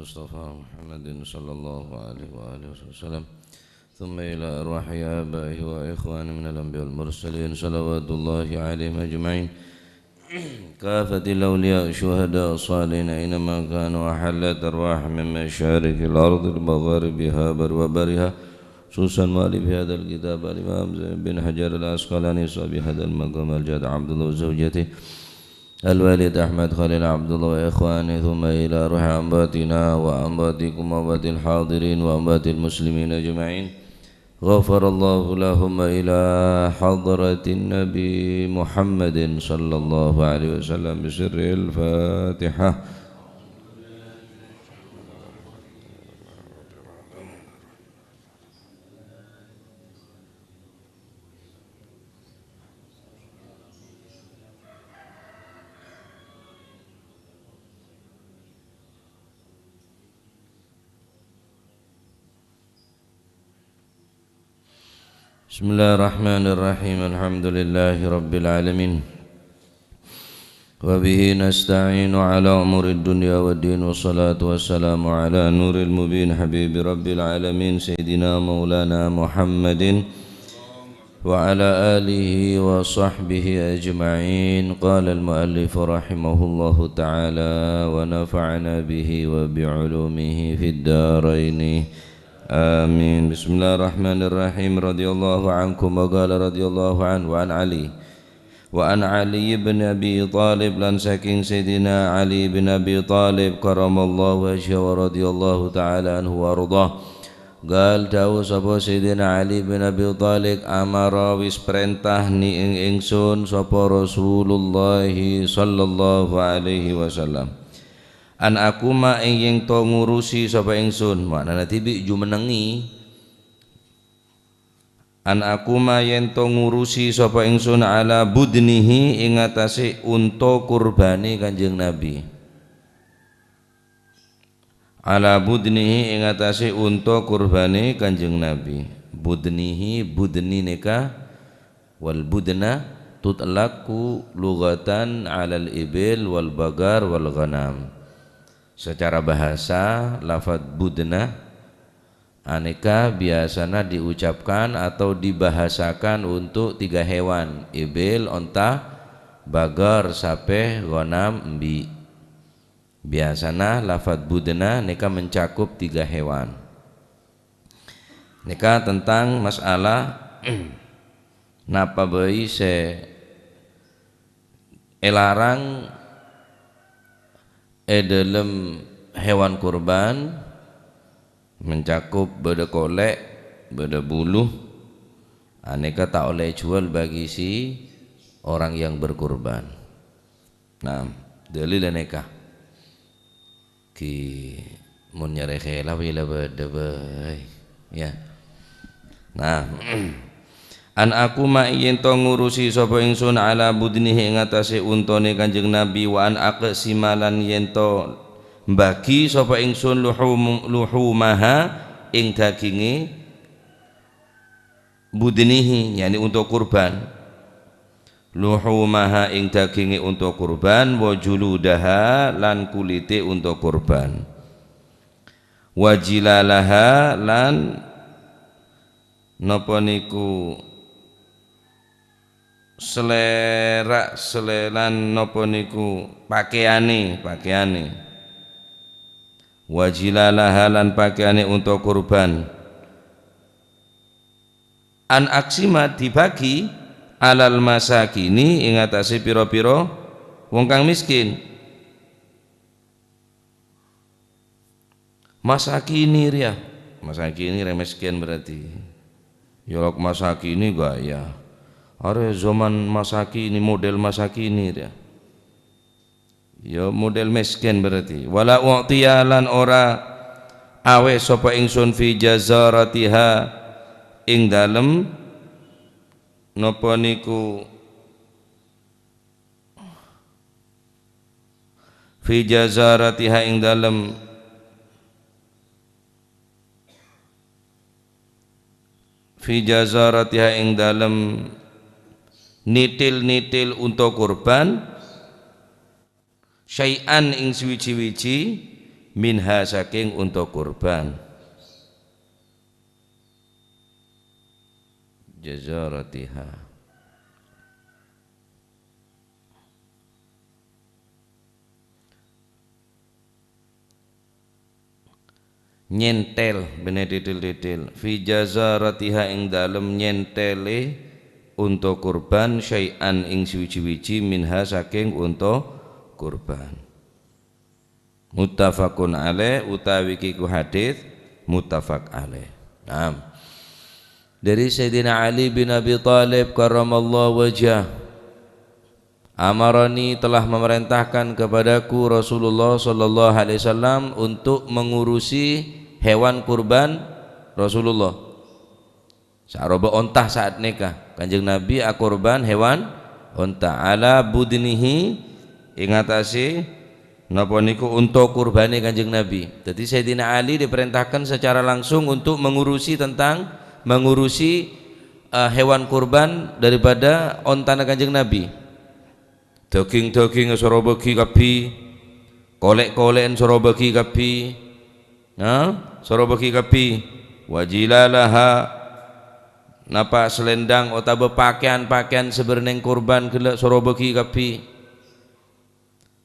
مصطفى محمد صلى الله عليه وآله وسلم ثم إلى أرواح آبائه وإخوانه من الأنبياء والمرسلين صلوات الله عليهم أجمعين كافة الأولياء الشهداء الصالحين أينما كانوا وحلت أرواح من مشارق الأرض لمغاربها وبرها خصوصا مؤلف هذا الكتاب الإمام بن حجر العسقلاني صاحب هذا المقام الجاد عبد الله وزوجته الوالد أحمد خليل عبد الله وإخوانه ثم إلى روح أنباتنا وأنباتكم وأنبات الحاضرين وأنبات المسلمين أجمعين غفر الله لهم إلى حضرة النبي محمد صلى الله عليه وسلم بسر الفاتحة. بسم الله الرحمن الرحيم الحمد لله رب العالمين وبه نستعين على أمور الدنيا والدين والصلاة والسلام على نور المبين حبيب رب العالمين سيدنا مولانا محمد وعلى آله وصحبه أجمعين. قال المؤلف رحمه الله تعالى ونفعنا به وبعلومه في الدارين آمين. بسم الله الرحمن الرحيم رضي الله عنكم وقال رضي الله عنه وعن علي بن أبي طالب lan saking Sayyidina Ali bin Abi Talib karamallahu wajhahu wa radhiyallahu ta'ala anhu wa ardhah gal dawuh sapa Sayyidina Ali bin Abi Talib amara wis perintah ni ingsun sapa Rasulullah sallallahu alaihi wasallam an aku ma ing to ngurusi sapa ingsun maknane tibi jumenengi an aku ma yen to ngurusi sapa ingsun ala budnihi ing atase unta kurbane Kanjeng Nabi ala budnihi ing atase unta kurbane Kanjeng Nabi budnihi budni nika wal budna tutlaqu lughatan alal ibil wal bagar wal ghanam. Secara bahasa lafaz budna aneka biasanya diucapkan atau dibahasakan untuk tiga hewan ibil, onta, bagar, sape, ghanam, embi. Biasanya lafaz budna neka mencakup tiga hewan. Neka tentang masalah napa bayi se elarang dalam hewan kurban mencakup beda kolek, beda buluh, aneka tak oleh jual bagi si orang yang berkurban. Nah, dalil aneka ki mun nyare khela wila beda bae ya. Nah, an aku ma yen to ngurusi sapa ingsun ala budnihi ing atase untane Kanjeng Nabi wa an aqsimalan yen to mbagi sapa ingsun luhumaha ing daginge budnihi yani untuk kurban luhumaha ing daginge untuk kurban wa juludaha lan kulite untuk kurban wajilalaha lan napa niku seleran napa niku pakaiane wajilalaha lan pakaiane untuk kurban an aksima dibagi alal masakini ing atase pira-pira wong kang miskin masakini ria masakini miskin berarti yolok masakini gaya are zaman masakini model masakini dia ya model miskin berarti wala u'tiyalan ora awe sapa ingsun fi jazaratiha ing dalem napa niku fi jazaratiha ing dalem fi jazaratiha ing dalem nitil-nitil untuk kurban syai'an ing suwi-wiji minha saking untuk kurban jazaratiha. Nyentel bener didil-didil fi jazaratiha ing dalem nyentele untuk kurban syai'an ing suwi-wiji minha saking untuk kurban. Muttafaqun alaih utawi kiku hadis muttafaq alaih. Naam. Dari Sayyidina Ali bin Abi Thalib karramallahu wajhah, amarani telah memerintahkan kepadaku Rasulullah sallallahu alaihi wasallam untuk mengurusi hewan kurban Rasulullah. Saroba ontah saat nikah Kanjeng Nabi akurban hewan onta ala budnihi ingatasi napa niku untuk kurbane Kanjeng Nabi. Jadi Sayyidina Ali diperintahkan secara langsung untuk mengurusi hewan kurban daripada ontana Kanjeng Nabi. Daging-daging sira bagi kabeh, kolek-koleken sira bagi kabeh. Sira bagi kabeh. Wajilalaha napa selendang utawa pakaian-pakaian sebeneng kurban gelek sira bagi kabeh.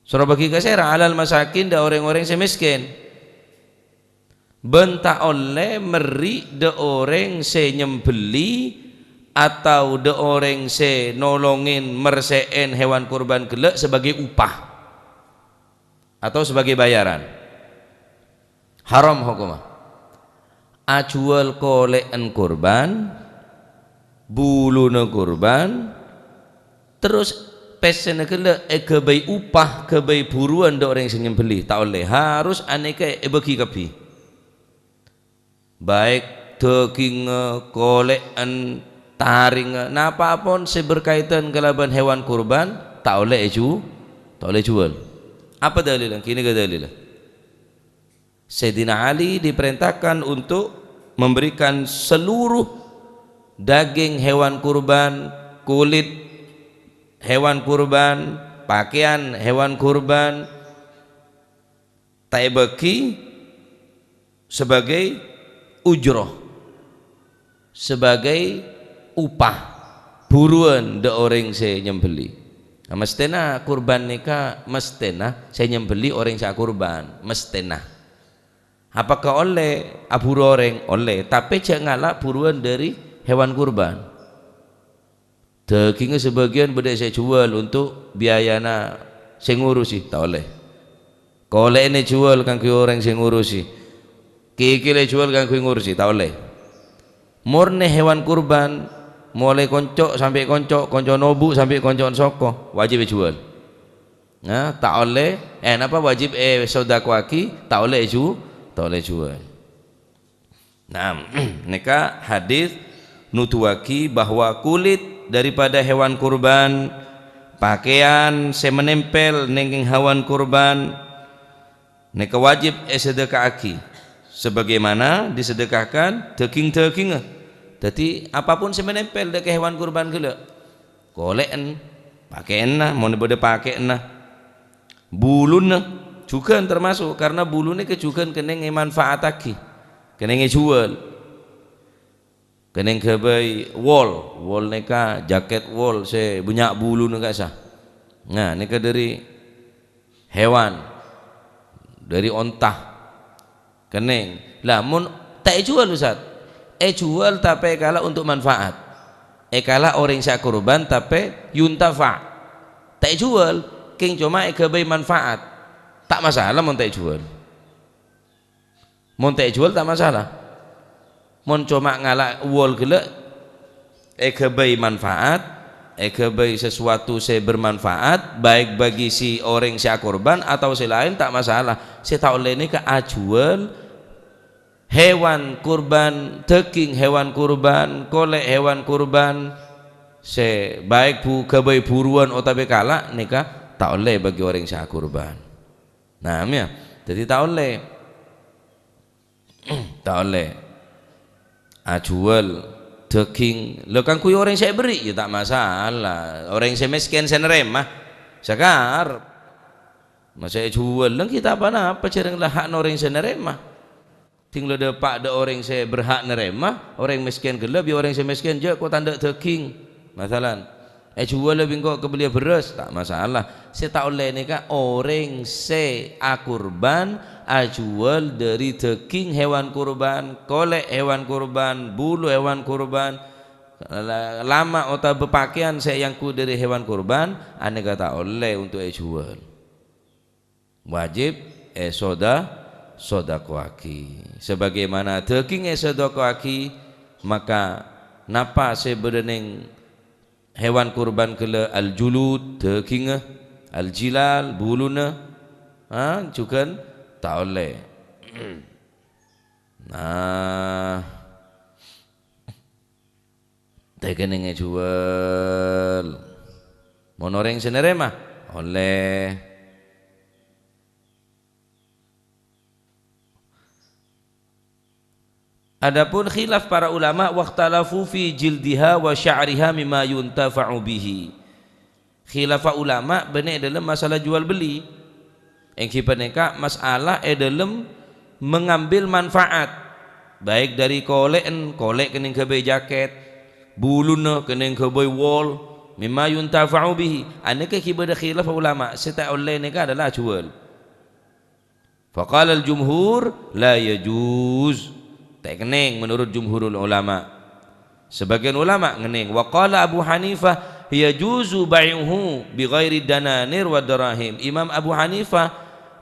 Sira bagi kasera alal masakin da orang-orang semiskin. Benta oleh meri de orang se nyembeli atau de orang se nolongin merseen hewan kurban gelek sebagai upah atau sebagai bayaran. Haram hukumah. Ajual kolekan kurban, buluna kurban, terus pesen gelek kebai upah kebai buruan de orang se nyembeli tak oleh, harus aneka bagi kabeh. Baik daging kolekan taring napa pun seberkaitan kelaban hewan kurban tak oleh jual. Apa dalilnya? Kini ke dalilnya. Sayyidina Ali diperintahkan untuk memberikan seluruh daging hewan kurban, kulit hewan kurban, pakaian hewan kurban tak bagi sebagai ujroh, sebagai upah buruan de orang saya nyembeli. Nah, mestena kurban nikah mestena saya nyembeli orang saya kurban mestena. Apakah oleh aburu orang oleh, tapi jangan ngalak buruan dari hewan kurban. Dagingnya sebagian beda saya jual untuk biayana saya ngurusi tak oleh. Kalau ini jual kan ke orang saya ngurusi, kiki le jual kan ke ngurusi tak oleh. Murni hewan kurban mulai koncok sampai koncok nobu sampai koncok soko wajib jual. Nah tak oleh napa wajib sodakwaki tak oleh jual. Nah neka hadis nutuwaki bahwa kulit daripada hewan kurban, pakaian semenempel nenging hewan kurban neka wajib sedekahaki sebagaimana disedekahkan daging-daging. Jadi apapun semenempel dekat hewan kurban gula koleken pakaian nah mau beda pakaian nah bulun nah juga termasuk karena bulunnya kejugan keneng manfaat lagi keneng jual keneng kebai wol neka jaket wol se banyak bulu neka sah. Nah neka dari hewan dari ontah keneng lah mun tak jual Ustaz jual tapi kalah untuk manfaat kalah orang saya kurban tapi yuntafa tak jual king cuma kebai manfaat tak masalah mun tak jual tak masalah mun cuma ngalak wol gelek kebai manfaat kebai sesuatu saya bermanfaat baik bagi si orang saya kurban atau si lain tak masalah. Saya tahu ini ke ajual hewan kurban, daging hewan kurban, kolek hewan kurban se baik kebai buruan otabe kala nikah tak oleh bagi orang saya kurban. Nah ya jadi tak oleh ajual daging lo kan kuy orang saya beri ya tak masalah, orang saya miskin saya nerima sekar masa jual lang kita apa cereng lah hak orang senerema tinggal ada pak ada orang saya berhak nerema orang miskin gelap ya orang saya miskin je kau tanda terking masalan jual lebih kau kebelia beras tak masalah saya tak oleh ni kan orang saya akurban jual dari terking hewan kurban kolek hewan kurban bulu hewan kurban lama atau berpakaian saya yang ku dari hewan kurban ane kata oleh untuk jual wajib sodakoaki sebagaimana terking sodakoaki maka napa sebenarnya hewan kurban kele al-julud terking al-jilal buluna juga tak oleh nah tekenenge jual monoreng senerema oleh adapun khilaf para ulama waqtalafu fi jildiha wa sya'riha mimma yuntafa'u bihi khilaf ulama benar dalam masalah jual beli yang kipaneka masalah dalam mengambil manfaat baik dari kolek kening kebe jaket buluna kening kebe wol mimma yuntafa'u bihi aneka kibada khilaf ulama seta oleh neka adalah jual faqala al-jumhur la yajuz tak kening menurut jumhurul ulama sebagian ulama ngening wa qala Abu Hanifah yajuzu bai'uhu bi ghairi dananir wa darahim Imam Abu Hanifah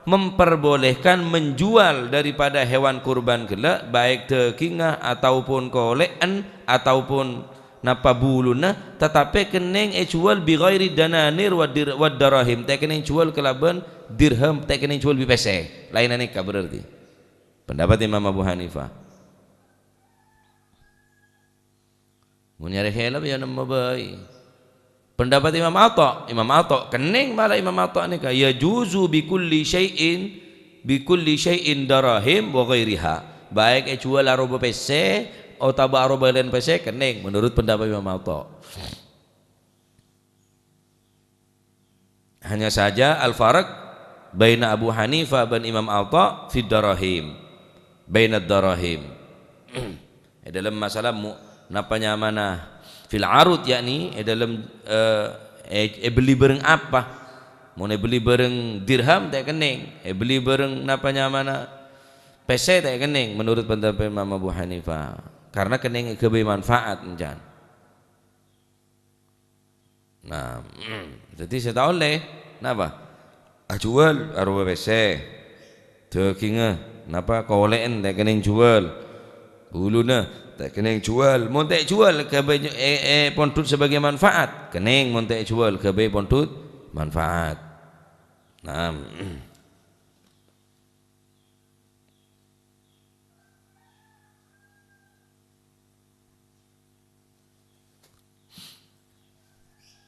memperbolehkan menjual daripada hewan kurban gela baik tekingah ataupun kolekan ataupun napa buluna tetapi kening jual bi ghairi dananir wa darahim tak kening jual kelaban dirham tak kening jual bi pese lain aneka berarti pendapat Imam Abu Hanifah mun nyari helm ya nama baik pendapat Imam Atta kening malah Imam Atta ni ya juzu bi kulli syai'in darahim wa ghairiha baik jual aroba pese atau aroba lain pese kening menurut pendapat Imam Atta hanya saja al-farq baina Abu Hanifah dan Imam Atta fi darahim baina darahim dalam masalah napanya mana fil arud yakni dalam beli barang apa mau beli barang dirham tak kening beli barang napanya mana pese tak kening menurut pendapat Imam Abu Hanifah karena kening kebe manfaat encan nah jadi saya tahu leh napa jual arwah pese tekinga napa kolekan tak kening jual buluna tak kening jual mun tak jual ke pontut sebagai manfaat kening mun tak jual ke pontut manfaat nah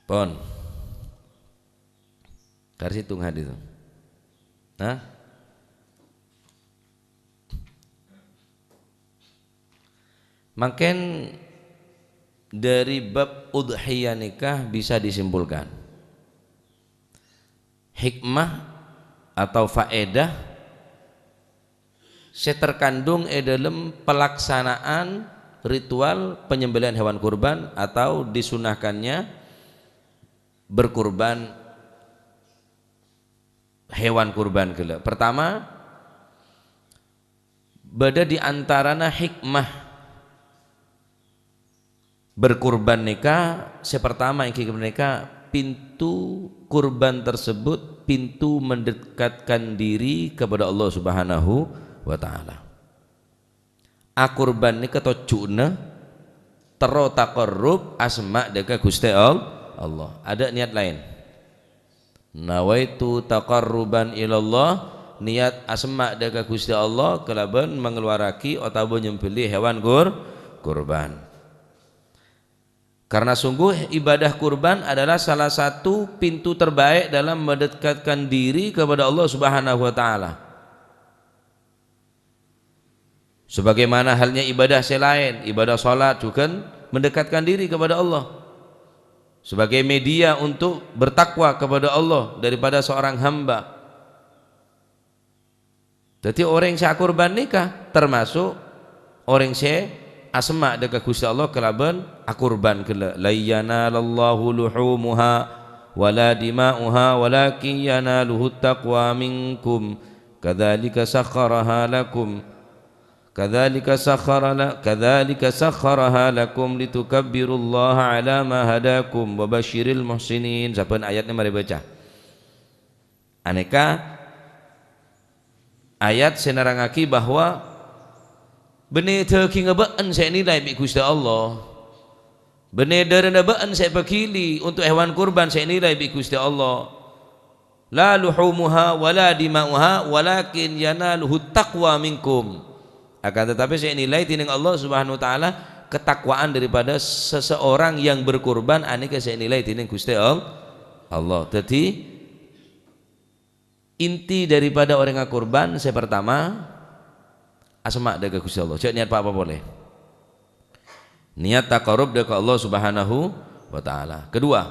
pon kasih tung hadis makin dari bab udhiyah nikah bisa disimpulkan hikmah atau faedah terkandung dalam pelaksanaan ritual penyembelihan hewan kurban atau disunahkannya berkurban hewan kurban gila. Pertama beda di antarana hikmah berkurban nikah sepertama yang kita nikah pintu kurban tersebut pintu mendekatkan diri kepada Allah Subhanahu wa taala. Akurban nikah tojuna tero taqarrub asma deka Gusti Allah. Ada niat lain. Nawaitu taqarruban ilallah niat asma deka Gusti Allah kelaban mengeluaraki atau menyembelih hewan kurban. Karena sungguh ibadah kurban adalah salah satu pintu terbaik dalam mendekatkan diri kepada Allah Subhanahu wa taala. Sebagaimana halnya ibadah selain, ibadah salat juga mendekatkan diri kepada Allah. Sebagai media untuk bertakwa kepada Allah daripada seorang hamba. Jadi orang yang kurban nikah termasuk orang yang asma dekat Gusti Allah kelaban akurban kela la yanalallahu luhumuha wala dima'uha walakin yanaluhu taqwa minkum kadzalika sakhkharaha lakum kadzalika sakhkharaha lakum litukabbirullaha ala ma hadakum wa basyiril muhsinin. Saben ayatnya mari baca. Aneka ayat senerangaki bahwa benih teki ngebaan saya nilai bi Gusti Allah, benih dari ngebaan saya pakili untuk hewan kurban saya nilai bi Gusti Allah. La luhumuha wala dima'uha walakin yanaluhu taqwa minkum. Akan tetapi saya nilai tining Allah Subhanahu wa taala ketakwaan daripada seseorang yang berkurban, aneka saya nilai tining Gusti Allah. Jadi inti daripada orang yang kurban saya pertama asma dekat Gusti Allah. Cek niat apa boleh. Niat taqarrub dekat Allah Subhanahu wa taala. Kedua,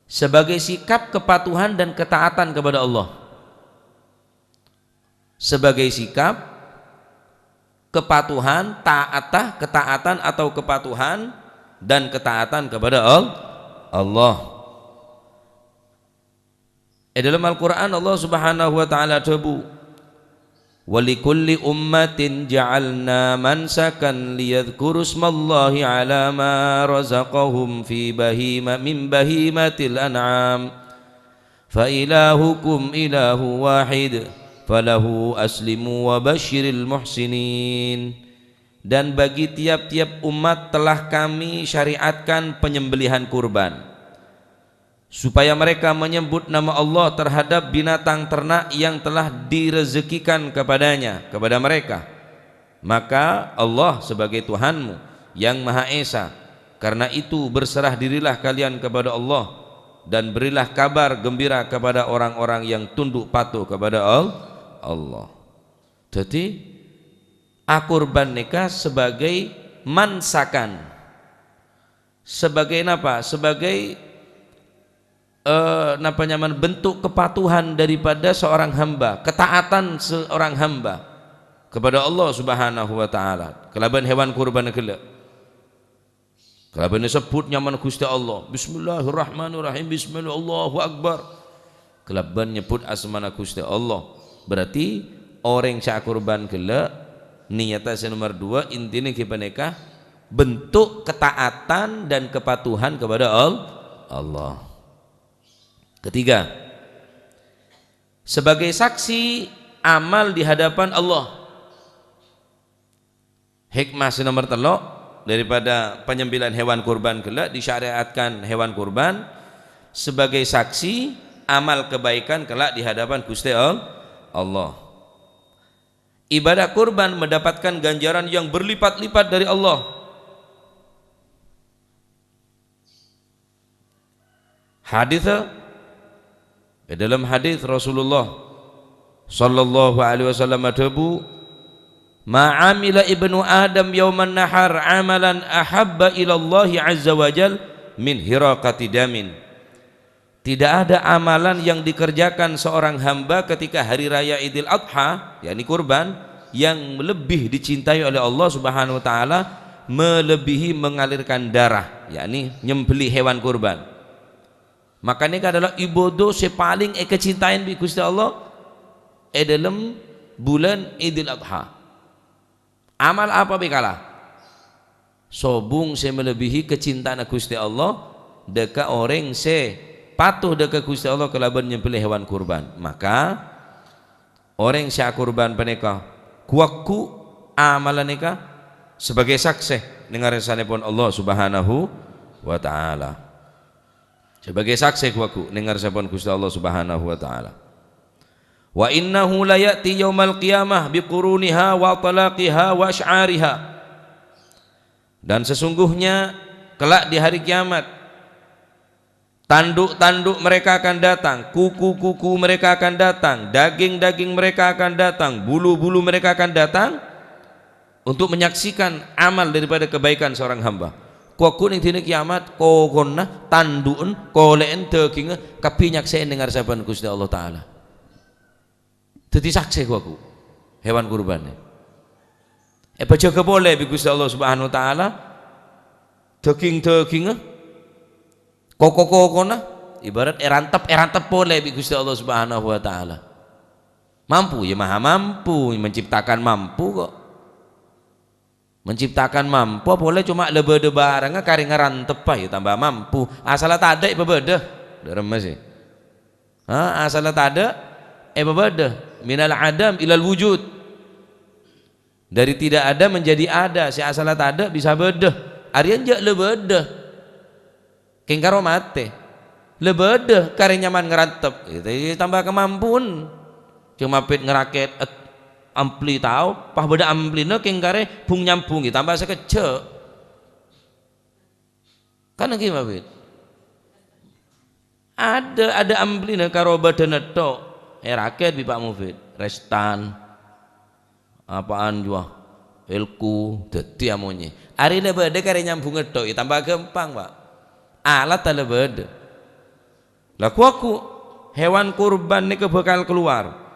sebagai sikap kepatuhan dan ketaatan kepada Allah. Sebagai sikap kepatuhan, ketaatan atau kepatuhan dan ketaatan kepada Allah. Dalam Al-Quran Allah Subhanahu wa ta'ala tabu walikulli ummatin ja'alna mansakan liyadhkuru ismallahi ala ma razaqahum fi min bahimatil an'am fa ilahukum ilahu wahid falahu aslimu wa basyiril muhsinin. Dan bagi tiap-tiap umat telah kami syariatkan penyembelihan kurban supaya mereka menyebut nama Allah terhadap binatang ternak yang telah direzekikan kepada mereka. Maka Allah sebagai Tuhanmu yang Maha Esa, karena itu berserah dirilah kalian kepada Allah dan berilah kabar gembira kepada orang-orang yang tunduk patuh kepada Allah. Jadi akurban nikah sebagai mansakan, sebagai apa? Sebagai bentuk kepatuhan daripada seorang hamba, ketaatan seorang hamba kepada Allah Subhanahu wa taala. Kelaban hewan kurban kela. Kelaban disebut nyaman Gusti Allah. Bismillahirrahmanirrahim. Bismillah Allahu akbar. Kelaban nyebut asmana Gusti Allah. Berarti orang yang kurban kela niatnya nomor 2 intinya kepaneka bentuk ketaatan dan kepatuhan kepada Allah. Ketiga, sebagai saksi amal di hadapan Allah. Hikmah nomor 3 daripada penyembelihan hewan kurban kelak disyariatkan hewan kurban sebagai saksi amal kebaikan kelak di hadapan Gusti Allah. Ibadah kurban mendapatkan ganjaran yang berlipat-lipat dari Allah. Hadis dalam hadis Rasulullah sallallahu alaihi wasallam atabu ma'amila ibnu adam yauman nahar amalan ahabba ila Allah azza wajal min hiraqati damin. Tidak ada amalan yang dikerjakan seorang hamba ketika hari raya Idul Adha, yakni kurban, yang lebih dicintai oleh Allah Subhanahu wa taala melebihi mengalirkan darah, yakni nyembeli hewan kurban. Makanya adalah ibadah sepaling kecintaan bi Gusti Allah dalam bulan Idul Adha. Amal apa bikalah? Sobung se melebihi kecintaan Gusti Allah dekat orang se patuh dekat Gusti Allah kelaban nyembelih hewan kurban. Maka orang se kurban peneka kuaku amalan neka sebagai saksi dengan resanipun Allah Subhanahu wa taala. Sebagai saksi kuaku dengar sabun Gusti Allah Subhanahu wa taala. Wa innahu la ya'ti yaumal qiyamah biquruniha wa talaqiha wa asy'ariha. Dan sesungguhnya kelak di hari kiamat tanduk-tanduk mereka akan datang, kuku-kuku mereka akan datang, daging-daging mereka akan datang, bulu-bulu mereka akan datang untuk menyaksikan amal daripada kebaikan seorang hamba. Kuku ning dina kiamat kokonna tanduen koleen daging kapi nyakseen dengar saban Gusti Allah taala. Dadi saksi aku hewan kurban. Baca boleh bi Gusti Allah Subhanahu wa taala daging-daging koko-kokona ibarat erantep boleh bi Gusti Allah Subhanahu wa taala. Mampu ya maha mampu menciptakan mampu kok. Menciptakan mampu boleh cuma lebede barangnya kari ngerantep ya tambah mampu. Asal tak ada bebede. Derem masih. Asal tak ada bebede. Minal adam ilal wujud. Dari tidak ada menjadi ada. Si asal tak ada bisa bede. Arian jak lebede. Kengkaro mate. Lebede kari nyaman ngerantep. Itu tambah kemampuan. Cuma pit ngeraket ampli tahu, pah beda amplina kengkare bung nyambung tambah sekecek. Kan gimana pit? Ada amplina karo badan tok. Raket bi Pak Mufid, restan. Apaan jua? Ilku dadi amonye. Ari le beda kare nyambung tok tambah gampang, Pak. Alat le beda. Lah aku hewan kurban ni bakal keluar.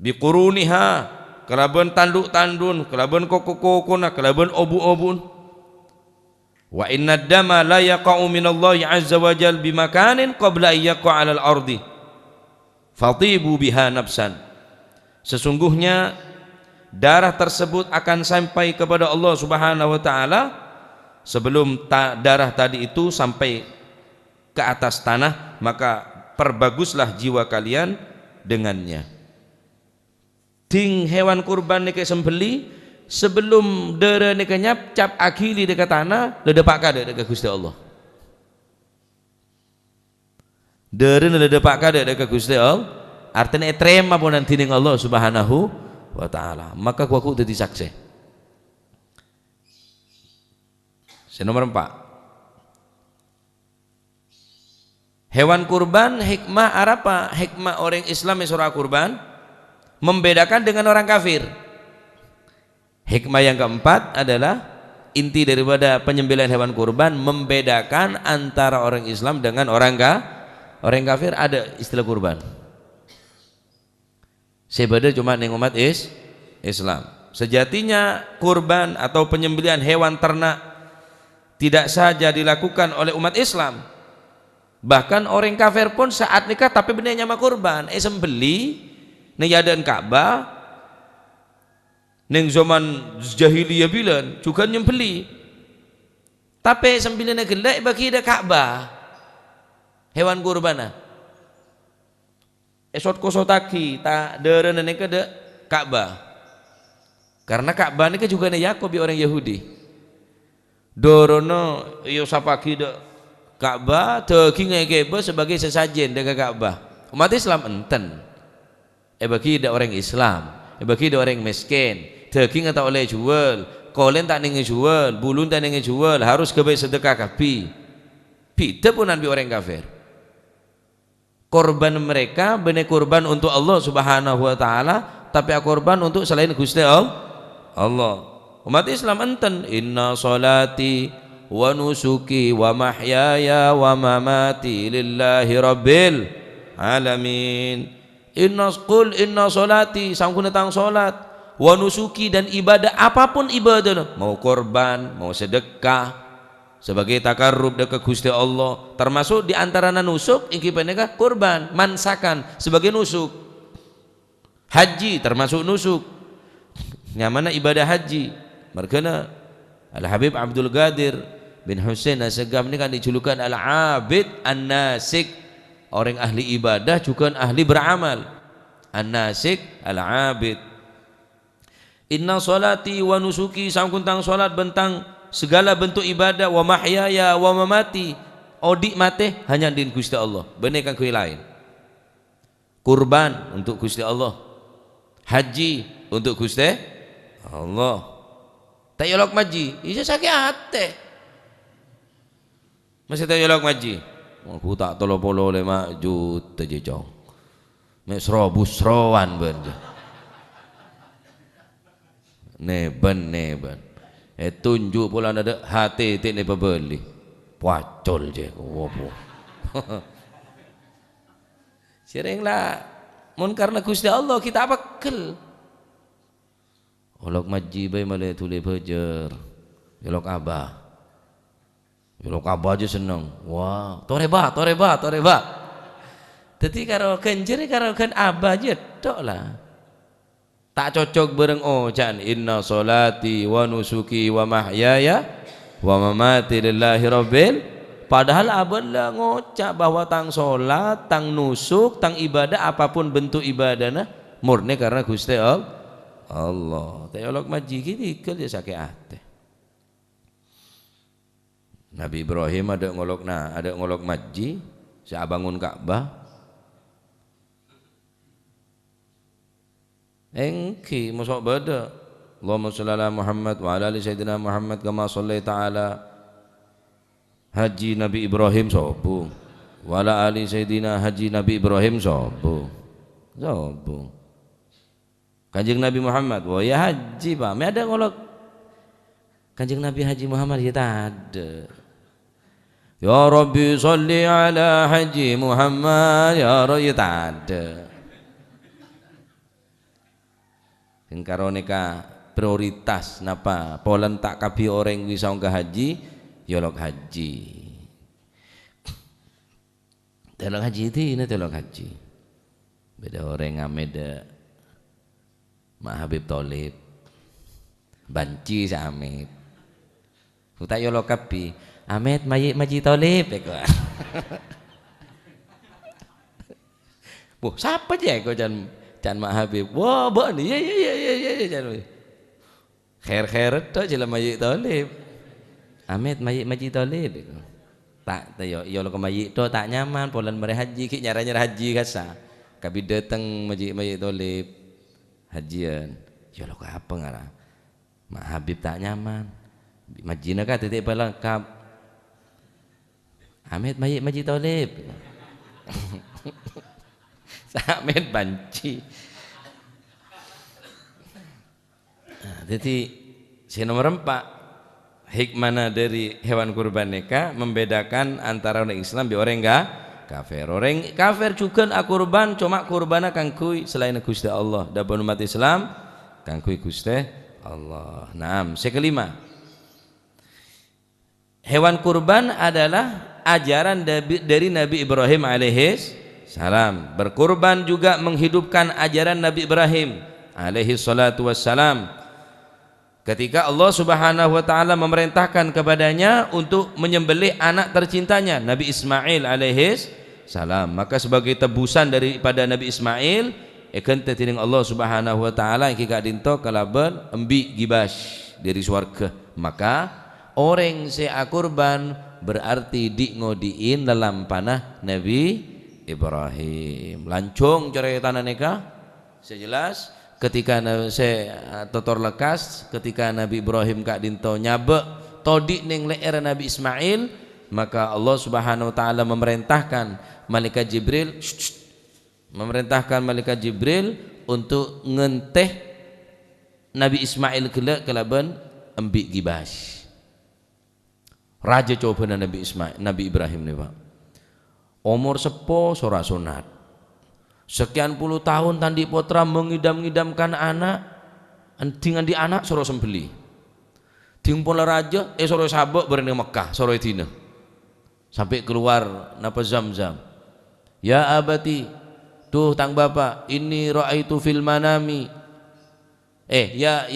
Biquruniha kelaban tanduk-tandun kelaban koko-kokona kelaban obu-obun wa inna dama la yaqa'u minallahi azza wa jal bimakanin qabla yaqa'a 'alal ardi fatibu biha nafsan. Sesungguhnya darah tersebut akan sampai kepada Allah Subhanahu wa taala sebelum darah tadi itu sampai ke atas tanah, maka perbaguslah jiwa kalian dengannya. Ding hewan kurban nike sembeli sebelum dere nike nyap akili dekat tanah ledepak kada dekat Gusti Allah. Dere ledepak kada dekat Gusti Allah. Artinya terima pun nanti dengan Allah Subhanahu wa taala. Maka aku jadi saksi. Nomor 4. Hewan kurban hikmah apa? Hikmah orang Islam yang surah kurban membedakan dengan orang kafir. Hikmah yang keempat adalah inti daripada penyembelihan hewan kurban membedakan antara orang Islam dengan orang kafir. Ada istilah kurban. Sebeda cuma ning umat Islam. Sejatinya kurban atau penyembelihan hewan ternak tidak saja dilakukan oleh umat Islam. Bahkan orang kafir pun saat nikah tapi benar nyama kurban. Sembeli ning yadan Ka'bah ning zaman jahiliyah bilan juga nyembeli. Tapi sembelihna gelek bagi da Ka'bah. Hewan kurbana. Esot kosotaki ta deureun ning ke de Ka'bah. Karena Ka'bah ini juga Yakub orang Yahudi. Dorono yo sapaki de Ka'bah daging ngekebe sebagai sesajen dekat Ka'bah. Umat Islam enten. Bagi ada orang Islam, bagi ada orang miskin, daging tak oleh jual, kolen tak nengi jual, bulun tak nengi jual, harus kebaik sedekah kapi. Beda pun nabi orang kafir. Korban mereka benar korban untuk Allah Subhanahu wa taala, tapi korban untuk selain Gusti Allah. Umat Islam enten inna salati wa nusuki wa mahyaya wa mamati lillahi rabbil alamin. Inna solati sangkuna tang solat wa nusuki dan ibadah apapun ibadah mau korban mau sedekah sebagai takarrub dekat Gusti Allah termasuk di antara nusuk iki peneka korban mansakan sebagai nusuk haji termasuk nusuk nyamana ibadah haji margana Al Habib Abdul Qadir bin Husain As-Segaf ini kan dijulukan Al Abid An-Nasik. Orang ahli ibadah juga ahli beramal. An-Nasik al-abid. Inna salati wa nusuki sangkuntang salat bentang segala bentuk ibadah wa mahyaya wa mamati odik mate hanya din Gusti Allah. Bener kan kui lain. Kurban untuk Gusti Allah. Haji untuk Gusti Allah. Tayolok maji, isa sakit hati. Masih tayolok maji. Aku tak tolo-polo 5 juta jejong. Mek serobus-rowan ben. Neben. Tunjuk pula ada hati tik ni pembeli. Pacol je. Wopo. Seringlah mun karena Gusti Allah kita bekel olok maji bae male tule bejer olok abah aja seneng wah toreba jadi karo kenjeri karo kan abah aja tok lah tak cocok bareng jan inna solati wa nusuki wa mahyaya wa mamati lillahi rabbil padahal abah lah ngocak bahwa tang solat tang nusuk tang ibadah apapun bentuk ibadahnya murni karena Gusti Allah teolog maji gini kerja sakit hati Nabi Ibrahim ada ngolok maji saya bangun Ka'bah engki masuk bada Allahumma sholli ala Muhammad wa ala ali sayyidina Muhammad kama shallaita ala haji Nabi Ibrahim sopo wa ala ali sayyidina haji Nabi Ibrahim sopo Kanjeng Nabi Muhammad, wah ya haji pak, ada ngolok Kanjeng Nabi Haji Muhammad ya tak ada. Ya Rabbi sholli ala Haji Muhammad ya Rabbi ya tak ada. Ingkaroneka prioritas napa polan tak kabi orang bisa nggak haji, yolok haji. Telok haji itu ini telok haji. Beda orang ngameda. Mak Habib Tholib banci sa Amit utak yo lokapi Amit maji Tholib Wah siapa aja kau can Mak Habib wah bon ya can khair to jela maji Tholib Amit maji Tholib tak yo lo maji to tak nyaman polan mere haji ki nyara haji kasa kabi datang maji Tholib hajian ya lo apa ngara Mak Habib tak nyaman majina ka titik pelengkap Amit maji Tholib Amit banci jadi si nomor 4 hikmana dari hewan kurban neka membedakan antara orang Islam dan orang enggak kafir. Orang kafir juga kurban cuma kurbana kangkui selain Gusti Allah. Dan umat Islam kangkui Gusti Allah. Naam, sekelima. Hewan kurban adalah ajaran dari Nabi Ibrahim alaihis salam. Berkurban juga menghidupkan ajaran Nabi Ibrahim alaihis salatu wassalam. Ketika Allah Subhanahu wa taala memerintahkan kepadanya untuk menyembelih anak tercintanya Nabi Ismail alaihis salam, maka sebagai tebusan daripada Nabi Ismail eken tetining Allah Subhanahu wa taala yang kika dinto kalaban embi gibas dari swarga, maka orang seakurban berarti di ngodiin dalam panah Nabi Ibrahim. Lancung cerita neka sejelas ketika saya totor lekas ketika Nabi Ibrahim kak dinto nyabe todi ning leer Nabi Ismail, maka Allah Subhanahu wa taala memerintahkan malaikat Jibril untuk ngenteh Nabi Ismail kelaban embik gibas. Raja coba Nabi Ibrahim nih Pak. Umur sepo sora sunat. Sekian puluh tahun tandi potra mengidam-ngidamkan anak, dengan di anak soro sembeli. Dimpun raja soro sabok berani Mekah soro dina. Sampai keluar napa Zamzam. Ya abati, tuh tang bapak, ini ra'aitu fil manami. Ya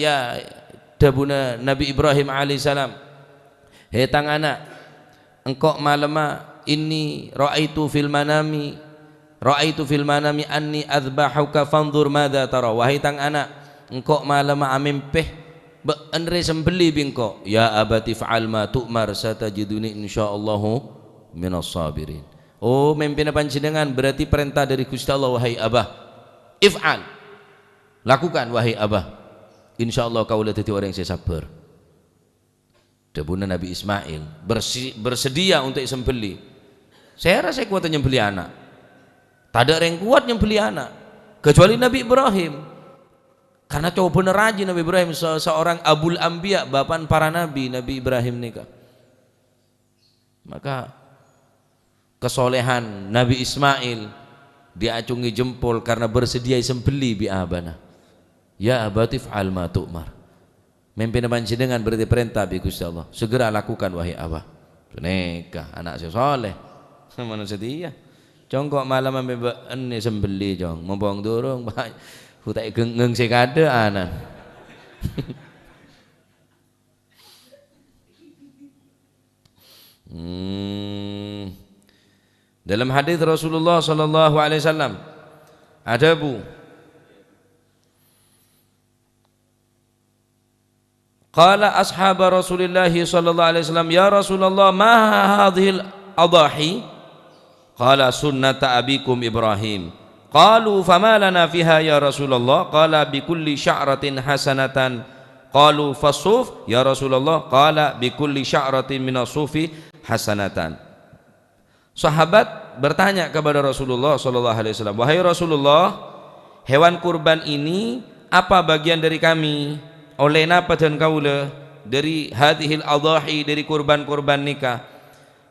dabuna Nabi Ibrahim alaihissalam. Tang anak, engkau malama ini ra'aitu fil manami. Ra'aitu fil manami anni adzbahuka fanzur madza tara. Wahai tang anak, engkau malama amimpeh andre sembeli bingko. Ya abati fa'al ma tu'mar satajiduni insyaallahu minas sabirin. Oh memimpin panjenengan berarti perintah dari Gusti Allah. Wahai abah, if'al, lakukan wahai abah, insyaallah kaulah jadi orang yang sabar. Debuna Nabi Ismail bersedia untuk sembeli. Saya rasa kuat nyembeli anak, tak ada yang kuat nyembeli anak kecuali Nabi Ibrahim, karena coba bener rajin Nabi Ibrahim, seorang abul anbiya, bapak para nabi, Nabi Ibrahim nikah. Maka kesolehan Nabi Ismail diacungi jempol karena bersedia sembeli bi abana. Ya abatif al ma tu'mar. Memimpin panjenengan berarti perintah bi Gusti Allah. Segera lakukan wahai abah. Nikah anak saya soleh. Mana setia. Jongkok malam ambek sembeli jong. Mumpung durung hutai gengeng sing kada anan. Dalam hadis Rasulullah sallallahu alaihi wasallam ada bu qala ashab Rasulillah sallallahu alaihi wasallam ya Rasulullah ma hadhil adahi qala sunnata abikum Ibrahim qalu fama lana fiha ya Rasulullah qala bi kulli sya'ratin hasanatan qalu fasuf ya Rasulullah qala bi kulli sya'ratin minas sufi hasanatan. Sahabat bertanya kepada Rasulullah sallallahu alaihi wasallam, wahai Rasulullah, hewan kurban ini apa bagian dari kami? Oleh napa dan kaula dari hadhil adahi, dari kurban-kurban nikah?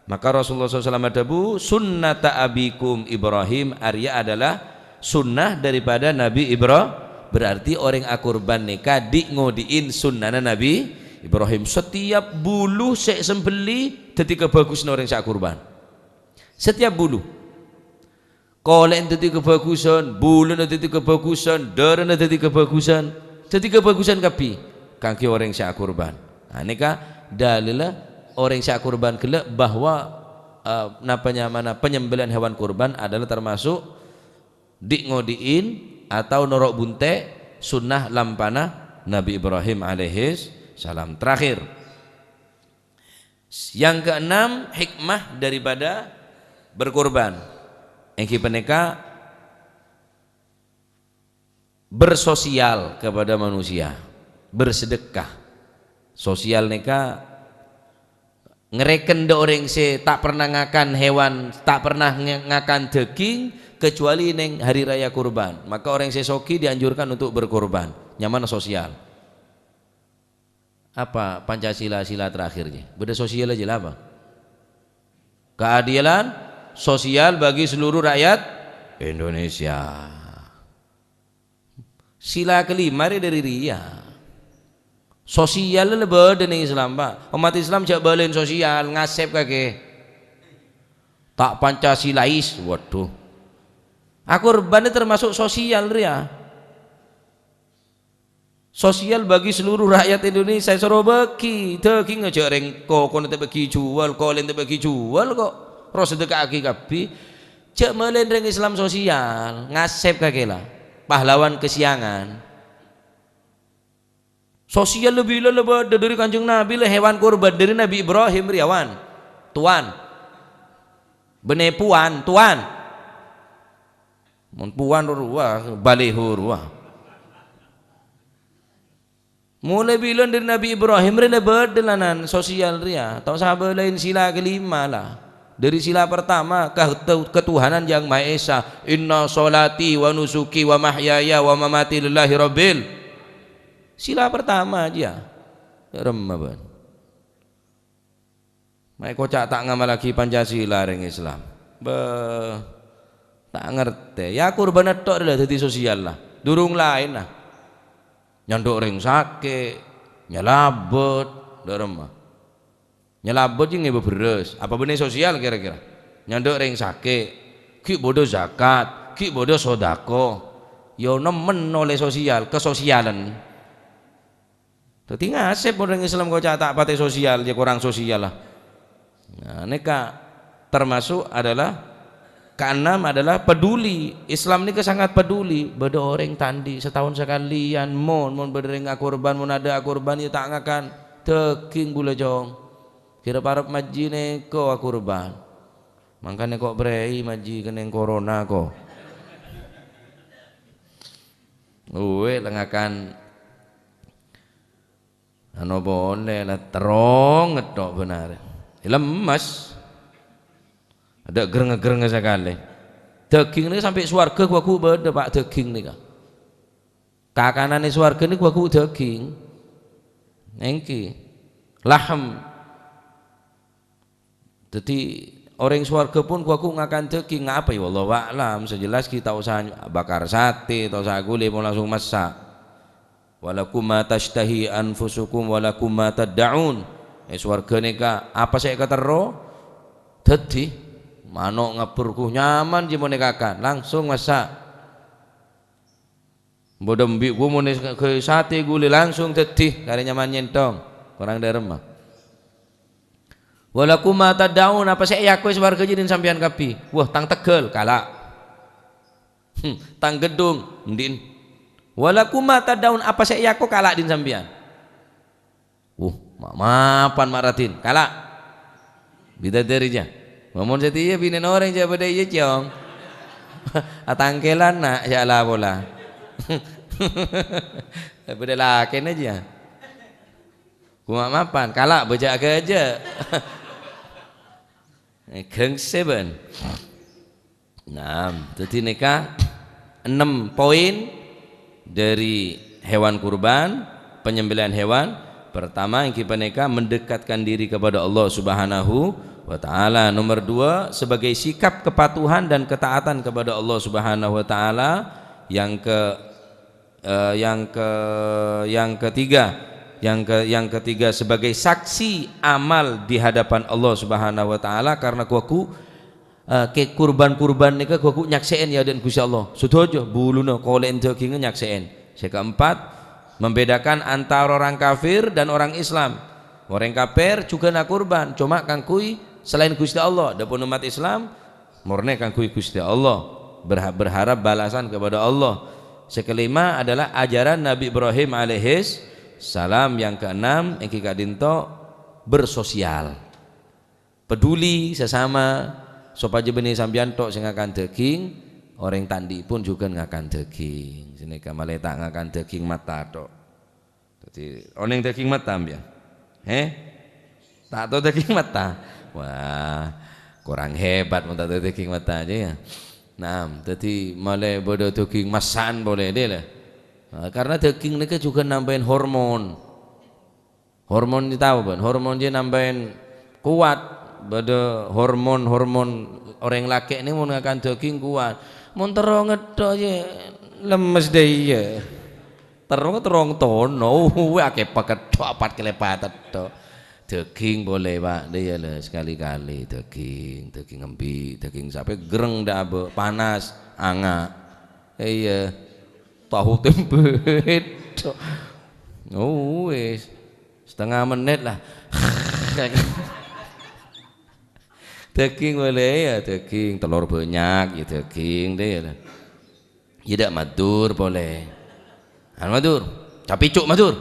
Maka Rasulullah SAW adabu sunnata abikum Ibrahim, Arya adalah sunnah daripada Nabi Ibrahim. Berarti orang akurban nikah di ngodiin sunnah Nabi Ibrahim. Setiap bulu sek sembeli ketika bagus orang sak kurban. Setiap bulu kolen dadi kebagusan, bulu dadi kebagusan, darah dadi kebagusan, dadi kebagusan kabeh kangge orang sak kurban. Nah nikah dalilah orang sak kurban kelak bahwa penyembelihan hewan kurban adalah termasuk ngodiin atau norok bunte sunnah lampana Nabi Ibrahim alaihis salam. Terakhir yang keenam, hikmah daripada berkurban engki peneka bersosial kepada manusia, bersedekah sosial neka ngereken de orang se tak pernah ngakan hewan, tak pernah ngakan daging kecuali neng hari raya kurban, maka orang se soki dianjurkan untuk berkurban. Nyaman sosial apa Pancasila sila terakhirnya beda sosial aja lah apa keadilan sosial bagi seluruh rakyat Indonesia. Sila kelima dari ria sosial lebih dari Islam pak. Umat Islam jak balen sosial ngasep kake tak Pancasilais. Waduh, akurban termasuk sosial ria, sosial bagi seluruh rakyat Indonesia. Soro bagi daging aja rengko kono tak bagi jual, kolen tak bagi jual kok ros sedekah aki kabeh cek melen ring Islam sosial ngasep kakela pahlawan kesiangan sosial lebih dari Kanjeng Nabi lah hewan kurban dari Nabi Ibrahim riawan tuan benepuan tuan mun puan ruah baleho ruah mulai bilang dari Nabi Ibrahim rela berdelanan sosial ria tau sahabat lain sila kelima lah. Dari sila pertama ketuhanan yang Maha Esa, inna sholati wa nusuki wa mahyaya wa mamati lillahi rabbil. Sila pertama aja remaban mai kocak tak ngamal lagi Pancasila ring Islam tak ngerti ya kurban tok lah dadi sosial lah durung lain lah nyanduk ring sakit nyelabut derema nyelabut yang ibu beres apa benih sosial kira-kira nyanduk ring sakit ki bodoh zakat ki bodoh sodako yo nemen oleh sosial kesosialan tapi ngasep orang Islam kau tak pakai sosial ya kurang sosial lah. Nah neka termasuk adalah keenam adalah peduli. Islam ini sangat peduli beda orang tandi setahun sekalian mon berdering akurban mon ada akurban ya tak ngakan daging gula jong kira parap maji neko akurban makanya kok brei maji keneng corona kok uwe lengakan anu boleh lah terong ngetok benar lemas ada gereng-gereng sekali daging ini sampai swarga aku beda pak daging nih kak kakanan ini swarga ini aku daging engki lahm. Jadi orang swarga pun aku ngakan teki ngapa ya wallahu a'lam. Sejelas kita usah bakar sate atau usah gulai pun langsung masak. Walakum ma tashtahi anfusukum walakum ma tad'un. Swarga nika apa saya kata ro dadi manuk ngapurku nyaman je mau nekakan langsung masak. Bodoh mbik ku mau ke sate gulai langsung dadi kare nyaman nyentong kurang derem mah. Walakum ma tad'un apa saya yaku swarga jadin sampean kapi. Wah tang Tegel kalak. Tang Gedung ndin. Walakum ma tad'un apa saya yaku kalak din sampean. Mapan maratin kalak. Bidadarinya. Momon setia binen orang je pada ieu ciong. Atangkelan nak salah bola. Pada laken aja. Kuma mapan kalak bejak ke aja. Gengseban. Nah, jadi nikah 6 poin dari hewan kurban, penyembelihan hewan. Pertama yang kita nikah mendekatkan diri kepada Allah Subhanahu wa taala. Nomor 2 sebagai sikap kepatuhan dan ketaatan kepada Allah Subhanahu wa taala. Yang ketiga sebagai saksi amal di hadapan Allah Subhanahu wa taala karena kuaku ke kurban-kurban nika kuaku nyakseen ya dan Gusti Allah. Sudojo buluna kolen joginge nyakseen. Yang keempat membedakan antara orang kafir dan orang Islam. Orang kafir juga nak kurban, cuma kangkui selain Gusti Allah. Dapun umat Islam murni kangkui Gusti Allah, berharap balasan kepada Allah. Sekelima adalah ajaran Nabi Ibrahim alaihis salam. Yang keenam yang kita dinto bersosial, peduli sesama, supaya benih sambian tok sing akan daging, orang tandi pun juga ngakan daging. Sini kamale tak ngakan daging mata tok. Jadi orang daging mata ambian. Tak tahu daging mata. Wah, kurang hebat mun tak tahu daging mata aja ya. Nah, jadi malai bodoh daging masan boleh deh lah. Nah, karena daging ini juga nambahin hormon. Hormon ini tahu kan? Hormon dia nambahin kuat. Pada hormon orang laki ini mau ngakan daging kuat. Mau terong ngedok aja lemes deh ya. Terong tono, akeh paket dapat kelepatan to. Daging boleh pak, dia lah sekali-kali daging embi, daging sapi gereng dah panas, angak. Iya, tahu tempe. Oh wes, setengah menit lah. Daging boleh ya, daging telur banyak ya daging deh lah. Tidak madur boleh. Madur, capicuk madur.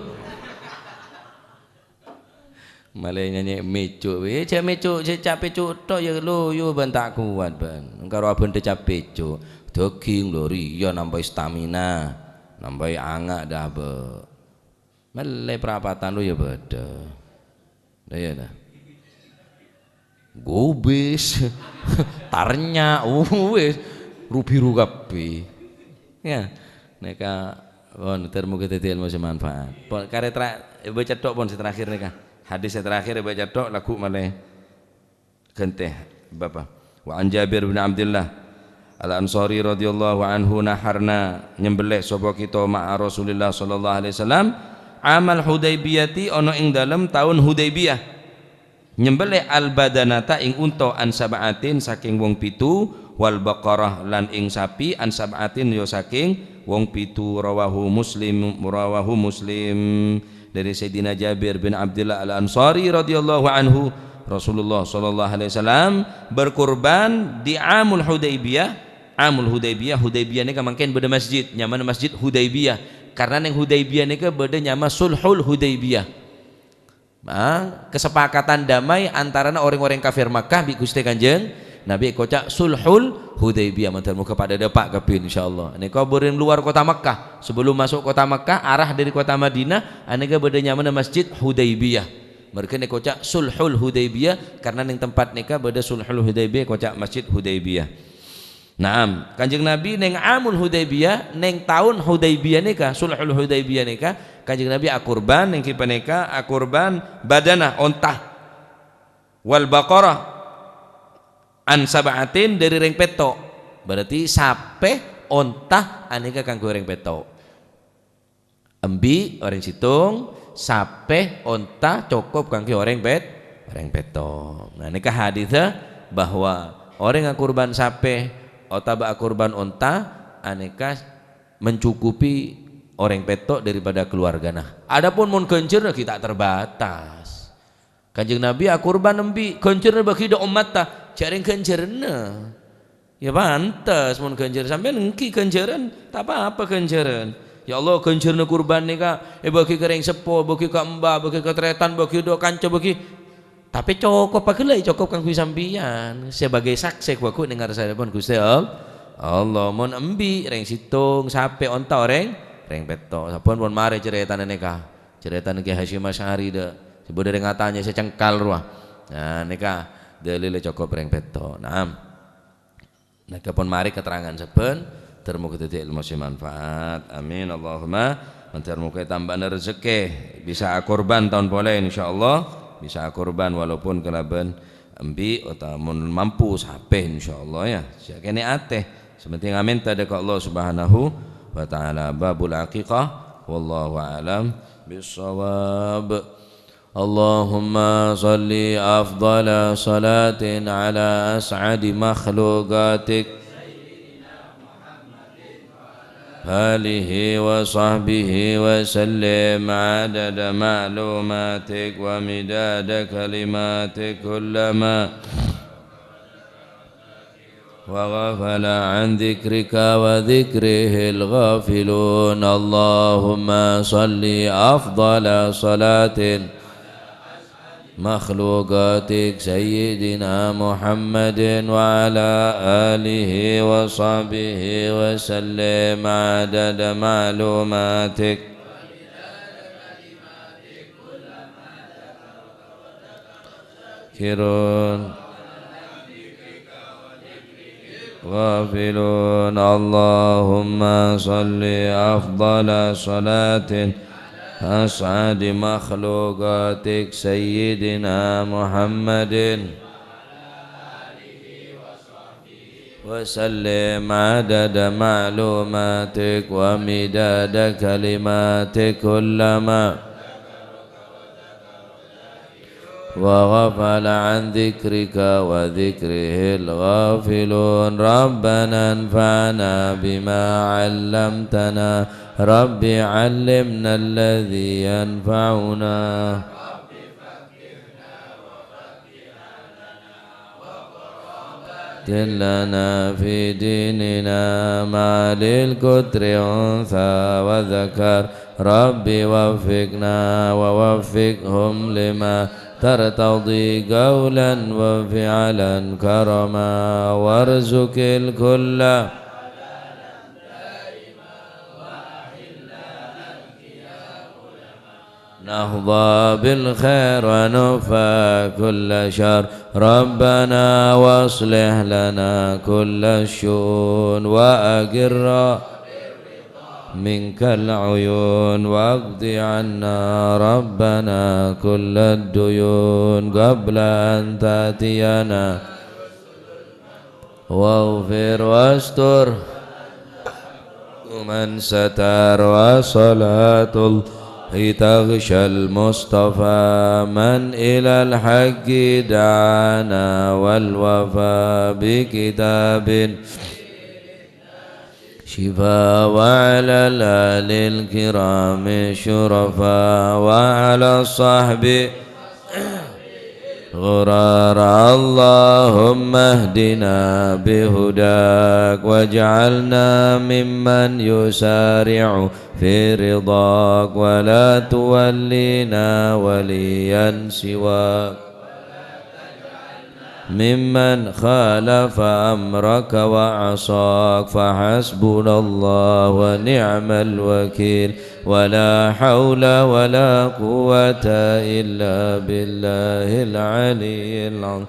Malai nyanyi mecuk, cak mecuk, cak pecuk tok ya lo yo ban tak kuat ban. Karo aben te cak pecuk, daging lho riya nambah stamina, nambah angak dah be. Malai perapatan lo ya beda. Dah ya dah. Gobes, tarnya, wes, rubiru kabeh. Ya, neka pon termu ketetel mau semanfaat. Pon kare baca tok pon terakhir nika. Hadis terakhir baca tok lagu malih genteh Bapak. Wa an Jabir bin Abdullah Al-Ansari radhiyallahu anhu naharna nyembelih sapa kita ma'a Rasulillah sallallahu alaihi wasallam amal Hudaybiyati ana ing dalem taun Hudaybiyah. Nyembelih al-badanata ing unta an sab'atin saking wong 7 wal baqarah lan ing sapi an sab'atin ya saking wong 7 rawahu Muslim dari Sayyidina Jabir bin Abdullah Al-Ansari radhiyallahu anhu Rasulullah sallallahu alaihi wasallam berkurban di Amul Hudaybiyah. Amul Hudaybiyah ini mungkin beda masjid nyaman Masjid Hudaybiyah karena yang Hudaybiyah ini beda nyama Sulhul Hudaybiyah. Kesepakatan damai antara orang-orang kafir Makkah bi Gusti Kanjeng Nabi kocak Sulhul Hudaybiyah mantan muka pada depak kepin insyaallah. Ini kau berin luar kota Makkah sebelum masuk kota Makkah arah dari kota Madinah anega bedanya mana Masjid Hudaybiyah. Mereka ni kocak Sulhul Hudaybiyah karena ning tempat nika beda Sulhul Hudaybiyah kocak Masjid Hudaybiyah. Naam, Kanjeng Nabi ning Amul Hudaybiyah ning tahun Hudaybiyah nika Sulhul Hudaybiyah nika Kanjeng Nabi akurban ning kipa nika akurban badanah ontah wal baqarah an sab'atin dari ring peto, berarti sape onta aneka kanggo ring peto. Embi orang situng, sape onta cukup kanggo orang peto. Nah nikah hadisnya bahwa orang yang kurban sape atau kurban onta aneka mencukupi orang peto daripada keluarga. Nah adapun mun kencerna kita terbatas. Kanjeng Nabi kurban embi kencerna bagi do umat ta jaring kencerna. Ya pantas mun kencer sampean engki kenceran tak apa-apa kenceran. Ya Allah kencerna kurban nika bagi kering sepo, bagi ka embah, bagi ka tretan, bagi do kanca bagi. Tapi cukup pagelai cukup kang sampeyan sebagai saksi kuwi ning ngarsane Gusti Allah mun embi ring situng sape onta ring peto. Sampun pun mari ceritane nikah. Ceritane Ki Hasyim Asy'ari de. Sebut dari ngatanya secengkal ruah. Nah nikah dalile cukup ring peto. Naam. Nek pun mari keterangan saben termuga dadi ilmu sing manfaat. Amin Allahumma. Termuga tambahan rezeki bisa kurban tahun boleh insyaallah bisa kurban walaupun kelaban embi atau mampu sape insyaallah ya. Sakene ateh. Sementing amin tada ka Allah Subhanahu wa ta'ala. Babul aqiqah wallahu a'lam bissawab. Allahumma salli afdala salatin ala as'adi makhluqatik alihi wa sahbihi wa sallim adada ma'lumatik wa midada kalimatik kullama وغفل عن ذكرك وذكره الغافلون اللهم صل أفضل صلاة مخلوقاتك سيدنا محمد وعلى آله وصحبه وسلم عدد معلوماتك كرون غافلون اللهم صل أفضل صلاة أسعد مخلوقاتك سيدنا محمد وسلم عدد معلوماتك ومداد كلماتك كلما وغفل عن ذكرك وذكره الغافلون ربنا انفعنا بما علمتنا رب علمنا الذي ينفعنا لنا في ديننا ما للكتر أنثى وذكر رب وفقنا ووفقهم لما ترتضي قولا وفعلا كرما وارزق الكل نهضى بالخير ونفى كل شر ربنا واصلح لنا كل الشؤون وأقر منك العيون واقض عنا ربنا كل الديون قبل أن تأتينا واغفر واستر من ستر وصلاة الله تغشى المصطفى من إلى الحق دعانا والوفاء بكتاب شفاء وعلى الآل الكرام شرفاء وعلى الصحب غرار اللهم اهدنا بهداك واجعلنا ممن يسارع في رضاك ولا تولينا وليا سواك ممن خالف أمرك وعصاك فحسبنا الله ونعم الوكيل ولا حول ولا قوة إلا بالله العلي العظيم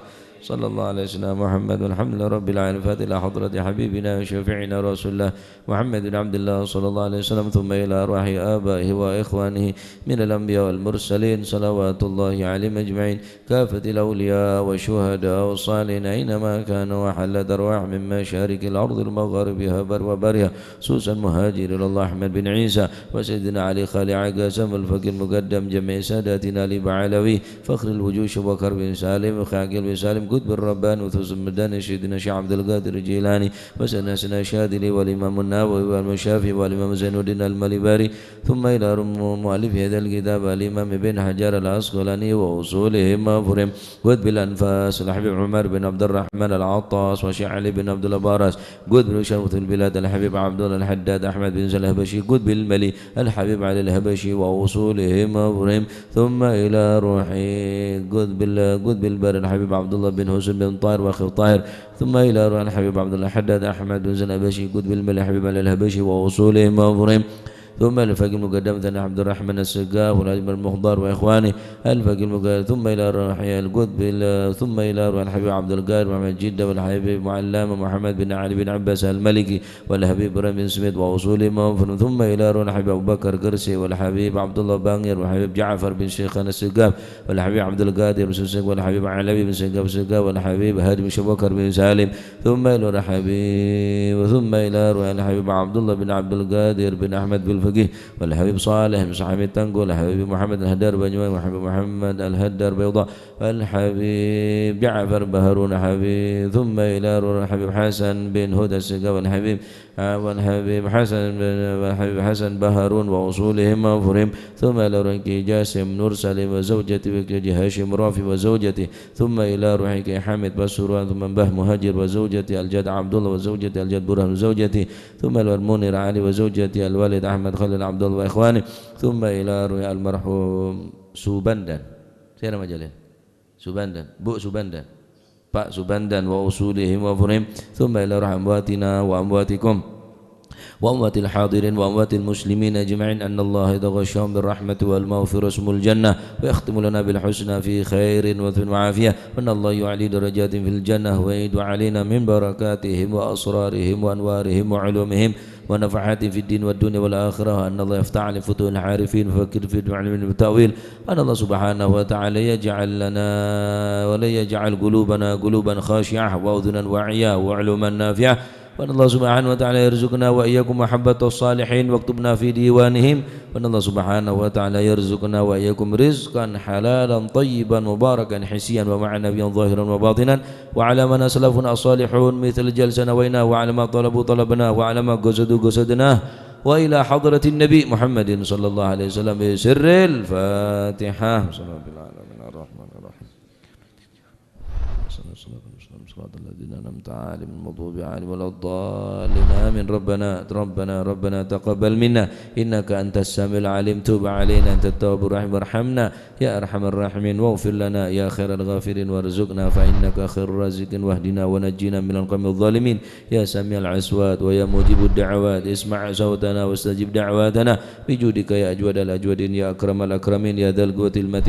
صلى الله عليه وسلم محمد والحمد لله رب العالمين. فاتح إلى حضرة حبيبنا وشفيعنا رسول الله محمد بن عبد الله صلى الله عليه وسلم، ثم إلى أرواح آبائه وإخوانه من الأنبياء والمرسلين صلوات الله عليهم أجمعين، كافة الأولياء والشهداء والصالحين أينما كانوا، وحلت أرواح من مشارق الأرض المغاربها بر وبرها، خصوصا مهاجر إلى الله أحمد بن عيسى وسيدنا علي خالي عقاسم الفقيه المقدم جميع ساداتنا علي بعلوي فخر الوجوش وبكر بن سالم وخاقل بن سالم قطب الربان وثوث المدان سيدنا شيخ عبد القادر الجيلاني وسناسنا الشاذلي والإمام النووي والمشافي والإمام زين الدين المليباري، ثم إلى مؤلف هذا الكتاب الإمام ابن حجر العسقلاني وأصولهم وفرهم قطب الأنفاس الحبيب عمر بن عبد الرحمن العطاس وشيخ علي بن عبد البارس قطب شرف البلاد الحبيب عبد الله الحداد أحمد بن زل الهبشي قطب الملي الحبيب علي الهبشي وأصولهم وفرهم، ثم إلى روحي قطب البر الحبيب عبد الله بن حسن بن طاهر واخي طاهر، ثم إلى روح الحبيب عبد الله الحداد أحمد بن زل الهبشي قطب الملي الحبيب علي الهبشي وأصولهم وفرهم، ثم الفقيه المقدم ثاني عبد الرحمن السقاف والأجمل المخضر وإخوانه الفقيه المقدم، ثم إلى روح القطب، ثم إلى روح الحبيب عبد القادر محمد جدة والحبيب معلم محمد بن علي بن عباس الملكي والحبيب إبراهيم بن سميد وأصولهم، ثم إلى روح الحبيب أبو بكر قرسي والحبيب عبد الله بانير والحبيب جعفر بن شيخان السقاف والحبيب عبد القادر بن سقاف والحبيب علوي بن سقاف والحبيب هادي بن شبكر بن سالم، ثم إلى الحبيب، ثم إلى روح الحبيب عبد الله بن عبد القادر بن أحمد بن والحبيب صالح بن صاحب التنقل والحبيب محمد الهدار بنجوان والحبيب محمد الهدار بيضاء والحبيب جعفر بهرون حبيب، ثم إلى الحبيب حسن بن هدى السقا والحبيب حسن بهرون وأصولهم وفرهم، ثم إلى روحك جاسم نور سليم وزوجته وكي هاشم رافي وزوجته، ثم إلى روحك حامد بسروان، ثم به مهاجر وزوجته الجد عبد الله وزوجته الجد برهان وزوجته، ثم المنير علي وزوجته الوالد أحمد خالد عبد الله وإخوانه، ثم إلى روح المرحوم سوبندان سير مجالين سوبندان بو سوبندان Pak Subandan wa usulihim wa furhim, thumma ila rahmatina wa amwatikum wa amwatil hadirin wa amwatil muslimin ajma'in, anna Allah yataghashshahum bir rahmati wal maghfirah ismul jannah wa yakhtimu lana bil husna fi khairin wa afiyah, wa anna Allah yu'ali darajatin fil jannah wa yidu alaina min barakatihim wa asrarihim wa anwarihim wa ulumihim wa nafahatin fid din wad dunya wal akhirah, anna Allah yaftahu li futuhil arifin wa fakir fi ilmin ta'wil, anna Allah subhanahu wa ta'ala yaj'al lana wa la yaj'al qulubana quluban khashi'ah wa udhunan wa'iyah wa 'uluman nafi'ah, wa anna Allah subhanahu wa ta'ala yarzuqna wa iyyakum mahabbatas salihin waktubna fi diwanihim, wa anna Allah subhanahu wa ta'ala yarzuqna wa iyyakum rizqan halalan tayyiban mubarakan hisiyan wa ma'nawiyan zahiran wa batinan, wa 'ala man aslafuna as-salihun mithal jalsana wa ina wa 'ala ma talabu talabna wa 'ala ma qasadu qasadna wa ila hadratin nabi Muhammadin sallallahu alaihi wasallam bi sirril Fatihah. صراط الذين أنعمت عليهم المغضوب عليهم ولا الضالين آمين. ربنا تقبل منا إنك أنت السميع العليم، تب علينا أنت التواب الرحيم، وارحمنا يا أرحم الراحمين، واغفر لنا يا خير الغافرين، وارزقنا فإنك خير الرازقين، واهدنا ونجينا من القوم الظالمين، يا سميع الأصوات ويا مجيب الدعوات، اسمع صوتنا واستجب دعواتنا بجودك يا أجود الأجودين، يا أكرم الأكرمين، يا ذا القوة المتين.